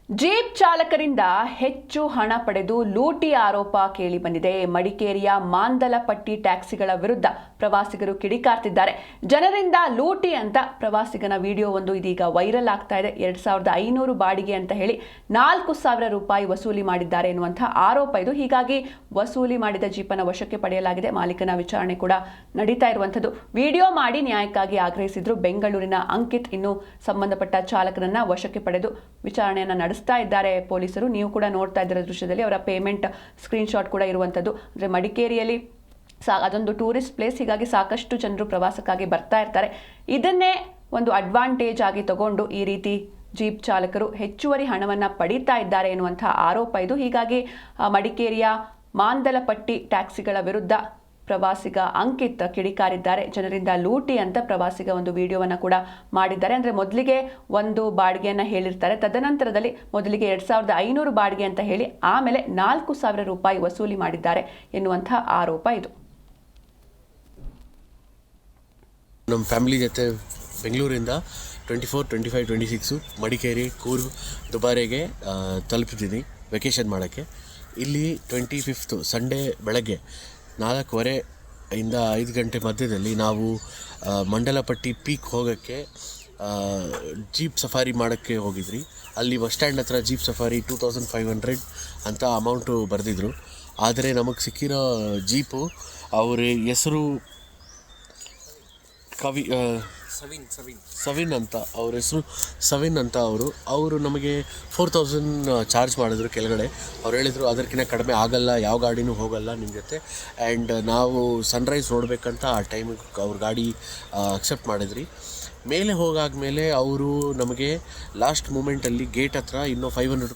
Jeep ಚಾಲಕರಿಂದ ಹೆಚ್ಚು ಹಣ ಪಡೆದು ಲೂಟಿ ಆರೋಪ ಕೇಳಿ ಬಂದಿದೆ. ಮಡಿಕೇರಿಯ ಮಾಂದಲಪಟ್ಟಿ ಟ್ಯಾಕ್ಸಿಗಳ ವಿರುದ್ಧ ಪ್ರವಾಸಿಗರು ಕಿಡಿಕಾರ್ತಿದ್ದಾರೆ. ಜನರಿಂದ ಲೂಟಿ ಅಂತ ಪ್ರವಾಸಿಗನ ವಿಡಿಯೋ ಒಂದು ಇದೀಗ ವೈರಲ್ ಆಗ್ತಾ ಇದೆ. 2500 ಬಾಡಿಗೆ ಅಂತ ಹೇಳಿ 4000 ರೂಪಾಯಿ ವಸೂಲಿ ಮಾಡಿದ್ದಾರೆ ಎನ್ನುವಂತಹ ಆರೋಪ ಇದು. ಹೀಗಾಗಿ ವಸೂಲಿ ಮಾಡಿದ ಜೀಪನ ವಶಕ್ಕೆ ಪಡೆಯಲಾಗಿದೆ. ಮಾಲೀಕನ ವಿಚಾರಣೆ ಕೂಡ ನಡೀತಾ ಇರುವಂತದ್ದು. ವಿಡಿಯೋ ಮಾಡಿ ನ್ಯಾಯಕ್ಕಾಗಿ ಆಗ್ರಹಿಸಿದ್ರು ಬೆಂಗಳೂರಿನ ಅಂಕಿತ್. ಇನ್ನು ಸಂಬಂಧಪಟ್ಟ ಚಾಲಕನನ್ನ ವಶಕ್ಕೆ ಪಡೆದು ವಿಚಾರಣೆಯನ್ನ ನಡೆಸ್ತಾ ಇದ್ದಾರೆ ಪೊಲೀಸರು. ನೀವು ಕೂಡ ನೋಡ್ತಾ ಇದ್ದೀರಾ ದೃಶ್ಯದಲ್ಲಿ ಅವರ ಪೇಮೆಂಟ್ ಸ್ಕ್ರೀನ್ ಶಾಟ್ ಕೂಡ ಇರುವಂತದ್ದು. ಅಂದ್ರೆ ಮಡಿಕೇರಿಯಲ್ಲಿ ಅದೊಂದು ಟೂರಿಸ್ಟ್ ಪ್ಲೇಸ್, ಹೀಗಾಗಿ ಸಾಕಷ್ಟು ಜನರು ಪ್ರವಾಸಕ್ಕಾಗಿ ಬರ್ತಾ ಇರ್ತಾರೆ. ಇದನ್ನೇ ಒಂದು ಅಡ್ವಾಂಟೇಜ್ ಆಗಿ ತಗೊಂಡು ಈ ರೀತಿ ಜೀಪ್ ಚಾಲಕರು ಹೆಚ್ಚುವರಿ ಹಣವನ್ನ ಪಡೀತಾ ಇದ್ದಾರೆ ಎನ್ನುವಂತಹ ಆರೋಪ ಇದು. ಹೀಗಾಗಿ ಮಡಿಕೇರಿಯ ಮಾಂದಲಪಟ್ಟಿ ಟ್ಯಾಕ್ಸಿಗಳ ವಿರುದ್ಧ ಪ್ರವಾಸಿಗ ಅಂಕಿತ್ ಕಿಡಿಕಾರಿದ್ದಾರೆ. ಜನರಿಂದ ಲೂಟಿ ಅಂತ ಪ್ರವಾಸಿಗ ಒಂದು ವಿಡಿಯೋವನ್ನ ಕೂಡ ಮಾಡಿದ್ದಾರೆ. ಅಂದ್ರೆ ಮೊದಲಿಗೆ ಒಂದು ಬಾಡಿಗೆಯನ್ನ ಹೇಳಿರ್ತಾರೆ, ತದನಂತರದಲ್ಲಿ ಮೊದಲಿಗೆ 2500 ಬಾಡಿಗೆ ಅಂತ ಹೇಳಿ ಆಮೇಲೆ 4000 ರೂಪಾಯಿ ವಸೂಲಿ ಮಾಡಿದ್ದಾರೆ ಎನ್ನುವಂತಹ ಆರೋಪ ಇದು. ನಮ್ಮ ಫ್ಯಾಮಿಲಿ ಜೊತೆ ಬೆಂಗಳೂರಿಂದ 24, 25, 26 ಮಡಿಕೇರಿ, ಕೂರ್ಗ್, ದುಬಾರೆಗೆ ತಲುಪಿದ್ದೀನಿ ವೆಕೇಷನ್ ಮಾಡೋಕ್ಕೆ. ಇಲ್ಲಿ 25th ಸಂಡೇ ಬೆಳಗ್ಗೆ 4:15 ಇಂದ 5 ಗಂಟೆ ಮಧ್ಯದಲ್ಲಿ ನಾವು ಮಂಡಲಪಟ್ಟಿ ಪೀಕ್ ಹೋಗೋಕ್ಕೆ ಜೀಪ್ ಸಫಾರಿ ಮಾಡೋಕ್ಕೆ ಹೋಗಿದ್ರಿ. ಅಲ್ಲಿ ಬಸ್ ಸ್ಟ್ಯಾಂಡ್ ಹತ್ರ ಜೀಪ್ ಸಫಾರಿ 2500 ಅಂತ ಅಮೌಂಟು ಬರೆದಿದ್ರು. ಆದರೆ ನಮಗೆ ಸಿಕ್ಕಿರೋ ಜೀಪು ಅವ್ರ ಹೆಸರು ಸವಿನ್ ಅಂತ, ಅವ್ರ ಹೆಸರು ಸವಿನ್ ಅಂತ. ಅವರು ನಮಗೆ 4000 ಚಾರ್ಜ್ ಮಾಡಿದ್ರು ಕೆಳಗಡೆ. ಅವ್ರು ಹೇಳಿದರು ಅದಕ್ಕಿಂತ ಕಡಿಮೆ ಆಗಲ್ಲ, ಯಾವ ಗಾಡಿನೂ ಹೋಗಲ್ಲ ನಿಮ್ಮ ಜೊತೆ. ಆ್ಯಂಡ್ ನಾವು ಸನ್ರೈಸ್ ನೋಡಬೇಕಂತ ಆ ಟೈಮಿಗೆ ಅವ್ರ ಗಾಡಿ ಅಕ್ಸೆಪ್ಟ್ ಮಾಡಿದ್ರಿ. ಮೇಲೆ ಹೋಗಾದ್ಮೇಲೆ ಅವರು ನಮಗೆ ಲಾಸ್ಟ್ ಮೂಮೆಂಟಲ್ಲಿ ಗೇಟ್ ಹತ್ರ ಇನ್ನೂ 500